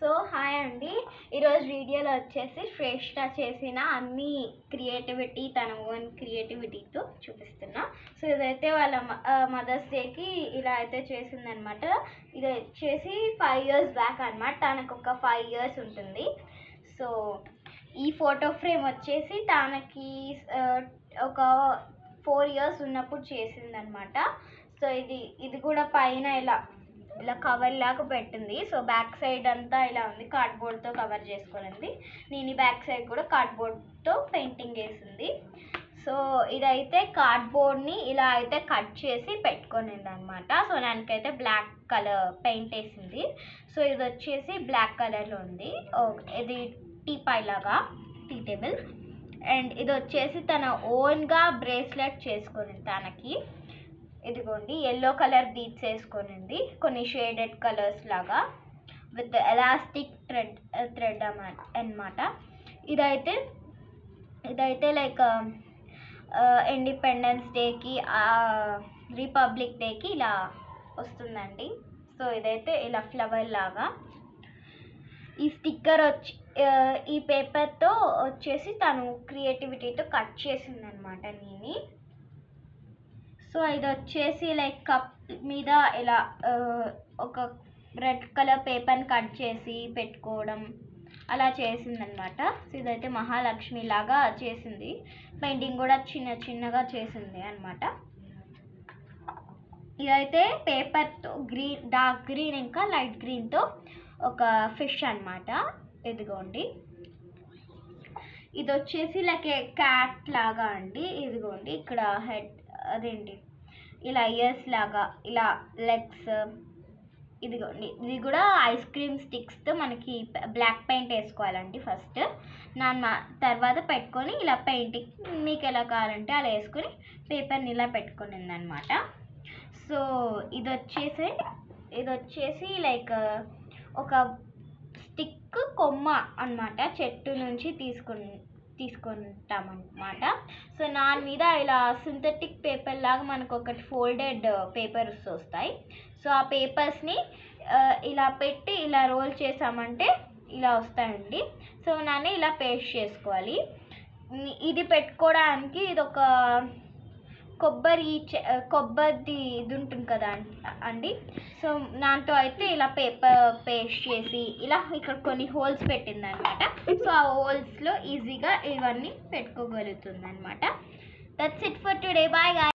So hi అండి, ఈరోజు వీడియోలో వచ్చేసి శ్రేష్ఠ చేసిన అన్ని క్రియేటివిటీ తన ఓన్ క్రియేటివిటీతో చూపిస్తున్నా. సో ఇదైతే వాళ్ళ మదర్స్ డేకి ఇలా అయితే చేసిందనమాట. ఇది వచ్చేసి 5 years బ్యాక్ అనమాట. తనకు ఒక 5 years ఉంటుంది. సో ఈ ఫోటో ఫ్రేమ్ వచ్చేసి తనకి ఒక 4 years ఉన్నప్పుడు చేసిందనమాట. సో ఇది కూడా పైన ఇలా కవర్ లాగా పెట్టింది. సో బ్యాక్ సైడ్ అంతా ఇలా ఉంది, కార్డ్బోర్డ్తో కవర్ చేసుకునింది. నేను ఈ బ్యాక్ సైడ్ కూడా కార్డ్బోర్డ్తో పెయింటింగ్ వేసింది. సో ఇదైతే కార్డ్బోర్డ్ని ఇలా అయితే కట్ చేసి పెట్టుకునింది అనమాట. సో దానికైతే బ్లాక్ కలర్ పెయింట్ వేసింది. సో ఇది వచ్చేసి బ్లాక్ కలర్లో ఉంది. ఇది టీ పై లాగా, టీ టేబుల్. అండ్ ఇది వచ్చేసి తన ఓన్గా బ్రేస్లెట్ చేసుకునింది తనకి. ఇదిగోండి, ఎల్లో కలర్ బీడ్స్ వేసుకునింది, కొన్ని షేడెడ్ కలర్స్ లాగా విత్ ఎలాస్టిక్ థ్రెడ్ అన్నమాట. ఇదైతే లైక్ ఇండిపెండెన్స్ డేకి, రిపబ్లిక్ డేకి ఇలా వస్తుందండి. సో ఇదైతే ఇలా ఫ్లవర్ లాగా. ఈ స్టిక్కర్ ఈ పేపర్తో వచ్చేసి తను క్రియేటివిటీతో కట్ చేసిందనమాట నేను. సో ఇది వచ్చేసి లైక్ కప్ మీద ఇలా ఒక రెడ్ కలర్ పేపర్ని కట్ చేసి పెట్టుకోవడం అలా చేసిందనమాట. సో ఇదైతే మహాలక్ష్మి లాగా చేసింది. పెయింటింగ్ కూడా చిన్నగా చేసింది అనమాట. ఇదైతే పేపర్తో డార్క్ గ్రీన్ ఇంకా లైట్ గ్రీన్తో ఒక ఫిష్ అనమాట. ఇదిగోండి, ఇది వచ్చేసి లైక్ క్యాట్ లాగా అండి. ఇదిగోండి, ఇక్కడ హెడ్ అదేంటి ఇలా ఇయర్స్ లాగా, ఇలా లెగ్స్. ఇదిగోండి, ఇది కూడా ఐస్ క్రీమ్ స్టిక్స్తో మనకి బ్లాక్ పెయింట్ వేసుకోవాలండి ఫస్ట్. తర్వాత పెట్టుకొని ఇలా పెయింటింగ్ మీకు ఎలా కావాలంటే అలా వేసుకొని పేపర్ని ఇలా పెట్టుకునింది అనమాట. సో ఇది వచ్చేసి లైక్ ఒక స్టిక్ కొమ్మ అనమాట, చెట్టు నుంచి తీసుకుంటామన్నమాట. సో దాని మీద ఇలా సింథటిక్ పేపర్ లాగా మనకు ఒకటి ఫోల్డెడ్ పేపర్స్ వస్తాయి. సో ఆ పేపర్స్ని ఇలా పెట్టి ఇలా రోల్ చేసామంటే ఇలా వస్తాయండి. సో దాన్ని ఇలా పేస్ట్ చేసుకోవాలి. ఇది పెట్టుకోవడానికి ఇది ఒక కొబ్బరిది ఇది ఉంటుంది కదా అండి. సో దాంతో అయితే ఇలా పేపర్ పేస్ట్ చేసి ఇలా ఇక్కడ కొన్ని హోల్స్ పెట్టింది అనమాట. సో ఆ హోల్స్లో ఈజీగా ఇవన్నీ పెట్టుకోగలుగుతుంది అనమాట. That's it for today. Bye guys.